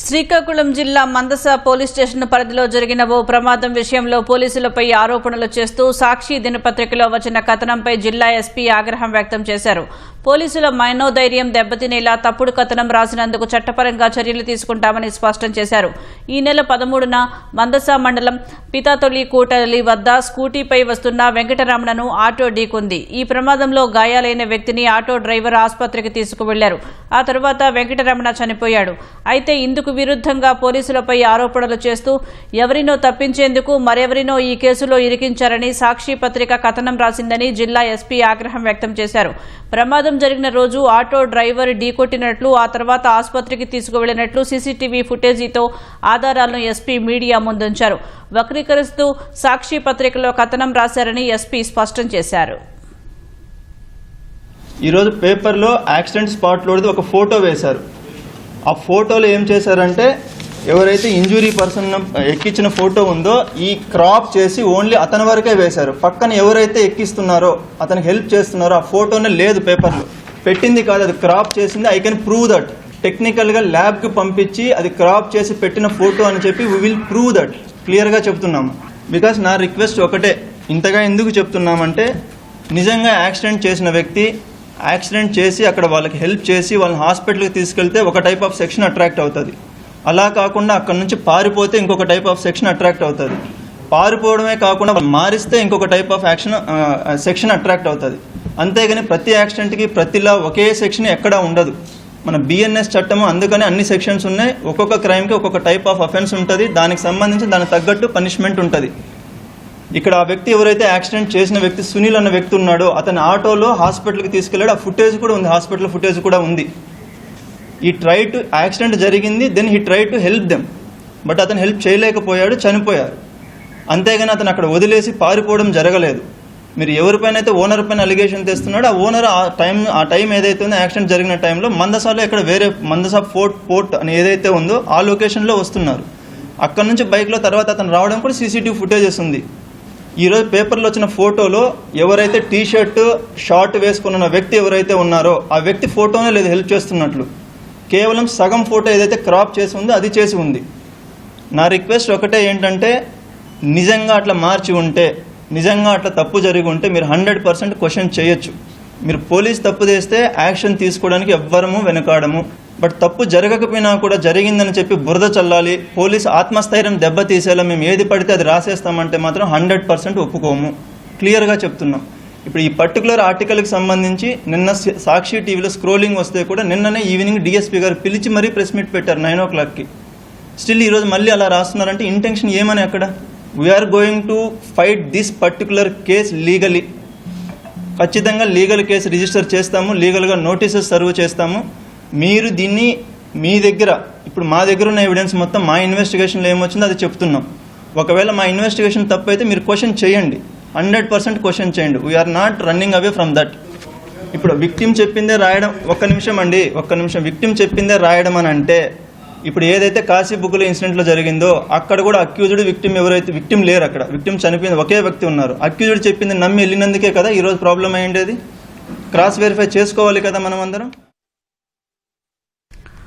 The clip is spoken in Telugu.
శ్రీకాకుళం జిల్లా మందస పోలీస్ స్టేషన్ పరిధిలో జరిగిన ఓ ప్రమాదం విషయంలో పోలీసులపై ఆరోపణలు చేస్తూ సాక్షి దినపత్రికలో వచ్చిన కథనంపై జిల్లా ఎస్పీ ఆగ్రహం వ్యక్తం చేశారు. పోలీసుల మనోధైర్యం దెబ్బతినేలా తప్పుడు కథనం రాసినందుకు చట్టపరంగా చర్యలు తీసుకుంటామని స్పష్టం చేశారు. ఈ నెల 13న మందస మండలం పితాతొలి కూటలి వద్ద స్కూటీపై వస్తున్న వెంకటరమణను ఆటో ఢీకొంది. ఈ ప్రమాదంలో గాయాలైన వ్యక్తిని ఆటో డ్రైవర్ ఆసుపత్రికి తీసుకువెళ్లారు. ఆ తర్వాత వెంకటరమణ చనిపోయాడు. అయితే ఇందుకు విరుద్ధంగా పోలీసులపై ఆరోపణలు చేస్తూ ఎవరినో తప్పించేందుకు మరెవరినో ఈ కేసులో ఇరికించారని సాక్షి పత్రిక కథనం రాసిందని జిల్లా ఎస్పీ ఆగ్రహం వ్యక్తం చేశారు. ప్రమాదం జరిగిన రోజు ఆటో డ్రైవర్ ఢీకొట్టినట్లు, ఆ తర్వాత ఆసుపత్రికి తీసుకువెళ్లినట్లు సీసీటీవీ ఫుటేజీతో ఆధారాలను ఎస్పీ మీడియా ముందుంచారు. వక్రీకరిస్తూ సాక్షి పత్రికలో కథనం రాశారని ఎస్పీ స్పష్టం చేశారు. ఈరోజు పేపర్లో యాక్సిడెంట్ స్పాట్లోది ఒక ఫోటో వేశారు. ఆ ఫోటోలో ఏం చేశారంటే ఎవరైతే ఇంజురీ పర్సన్ ఎక్కించిన ఫోటో ఉందో ఈ క్రాప్ చేసి ఓన్లీ అతని వరకే వేశారు. పక్కన ఎవరైతే ఎక్కిస్తున్నారో అతనికి హెల్ప్ చేస్తున్నారో ఆ ఫోటోనే లేదు, పేపర్లో పెట్టింది కాదు, అది క్రాప్ చేసింది. I can prove that. టెక్నికల్గా ల్యాబ్కి పంపించి అది క్రాప్ చేసి పెట్టిన ఫోటో అని చెప్పి వీ విల్ ప్రూవ్ దట్. క్లియర్గా చెప్తున్నాము. బికాస్ నా రిక్వెస్ట్ ఒకటే, ఇంతగా ఎందుకు చెప్తున్నామంటే నిజంగా యాక్సిడెంట్ చేసిన వ్యక్తి యాక్సిడెంట్ చేసి అక్కడ వాళ్ళకి హెల్ప్ చేసి వాళ్ళని హాస్పిటల్కి తీసుకెళ్తే ఒక టైప్ ఆఫ్ సెక్షన్ అట్రాక్ట్ అవుతుంది. అలా కాకుండా అక్కడ నుంచి పారిపోతే ఇంకొక టైప్ ఆఫ్ సెక్షన్ అట్రాక్ట్ అవుతుంది. పారిపోవడమే కాకుండా మారిస్తే ఇంకొక టైప్ ఆఫ్ సెక్షన్ అట్రాక్ట్ అవుతుంది. అంతేగాని ప్రతి యాక్సిడెంట్కి ప్రతిలా ఒకే సెక్షన్ ఎక్కడా ఉండదు. మన బిఎన్ఎస్ చట్టము అందుకని అన్ని సెక్షన్స్ ఉన్నాయి. ఒక్కొక్క క్రైమ్కి ఒక్కొక్క టైప్ ఆఫ్ అఫెన్స్ ఉంటుంది. దానికి సంబంధించి దానికి తగ్గట్టు పనిష్మెంట్ ఉంటుంది. ఇక్కడ ఆ వ్యక్తి ఎవరైతే యాక్సిడెంట్ చేసిన వ్యక్తి సునీల్ అన్న వ్యక్తి ఉన్నాడో అతని ఆటోలో హాస్పిటల్కి తీసుకెళ్లాడు. ఆ ఫుటేజ్ కూడా ఉంది, హాస్పిటల్ ఫుటేజ్ కూడా ఉంది. ఈ ట్రై టు యాక్సిడెంట్ జరిగింది, then he try to help them. But అతను హెల్ప్ చేయలేకపోయాడు, చనిపోయారు. అంతేగాని అతను అక్కడ వదిలేసి పారిపోవడం జరగలేదు. మీరు ఎవరిపైన అయితే ఓనర్ పైన అలిగేషన్ తెస్తున్నాడో ఆ ఓనర్ ఆ టైం ఏదైతే ఉందో యాక్సిడెంట్ జరిగిన టైంలో మందసాలో ఇక్కడ వేరే మందసా పోర్ట్ అని ఏదైతే ఉందో ఆ లొకేషన్లో వస్తున్నారు. అక్కడ నుంచి బైక్లో తర్వాత అతను రావడం కూడా సీసీటీవీ ఫుటేజెస్ ఉంది. ఈరోజు పేపర్లో వచ్చిన ఫోటోలో ఎవరైతే టీ షర్ట్ షార్ట్ వేసుకున్న వ్యక్తి ఎవరైతే ఉన్నారో ఆ వ్యక్తి ఫోటోనే లేదు హెల్ప్ చేస్తున్నట్లు. కేవలం సగం ఫోటో ఏదైతే క్రాప్ చేసి ఉందో అది చేసి ఉంది. నా రిక్వెస్ట్ ఒకటే ఏంటంటే నిజంగా అట్లా మార్చి ఉంటే, నిజంగా అట్లా తప్పు జరిగి ఉంటే మీరు 100% క్వశ్చన్ చేయొచ్చు. మీరు పోలీస్ తప్పు చేస్తే యాక్షన్ తీసుకోవడానికి ఎవ్వరము వెనుకాడము. బట్ తప్పు జరగకపోయినా కూడా జరిగిందని చెప్పి బురద చల్లాలి, పోలీసు ఆత్మస్థైర్యం దెబ్బతీసేలా మేము ఏది పడితే అది రాసేస్తామంటే మాత్రం 100% ఒప్పుకోము. క్లియర్గా చెప్తున్నాం. ఇప్పుడు ఈ పర్టికులర్ ఆర్టికల్కి సంబంధించి నిన్న సాక్షి టీవీలో స్క్రోలింగ్ వస్తే కూడా నిన్ననే ఈవినింగ్ డిఎస్పీ గారు పిలిచి మరీ ప్రెస్ మీట్ పెట్టారు 9 o'clockకి. స్టిల్ ఈరోజు మళ్ళీ అలా రాస్తున్నారంటే ఇంటెన్షన్ ఏమని అక్కడ? We're going to fight this particular case legally. ఖచ్చితంగా లీగల్ కేసు రిజిస్టర్ చేస్తాము, లీగల్గా నోటీసెస్ సర్వ్ చేస్తాము. మీరు దీన్ని మీ దగ్గర ఇప్పుడు మా దగ్గర ఉన్న ఎవిడెన్స్ మొత్తం మా ఇన్వెస్టిగేషన్లో ఏమొచ్చిందో అది చెప్తున్నాం. ఒకవేళ మా ఇన్వెస్టిగేషన్ తప్పు అయితే మీరు క్వశ్చన్ చేయండి, 100% క్వశ్చన్ చేయండి. We're not running away from that. ఇప్పుడు విక్టిమ్ చెప్పిందే రాయడం, ఒక్క నిమిషం విక్టిమ్ చెప్పిందే రాయడం అని అంటే ఇప్పుడు ఏదైతే కాశీబుగ్గుల ఇన్సిడెంట్లో జరిగిందో అక్కడ కూడా అక్యూజ్డ్ విక్టిమ్ ఎవరైతే విక్టిమ్ లేరు, అక్కడ విక్టిమ్ చనిపోయింది ఒకే వ్యక్తి ఉన్నారు. అక్యూజ్డ్ చెప్పింది నమ్మి వెళ్ళినందుకే కదా ఈరోజు ప్రాబ్లం అయ్యేది. క్రాస్ వెరిఫై చేసుకోవాలి కదా మనం అందరం.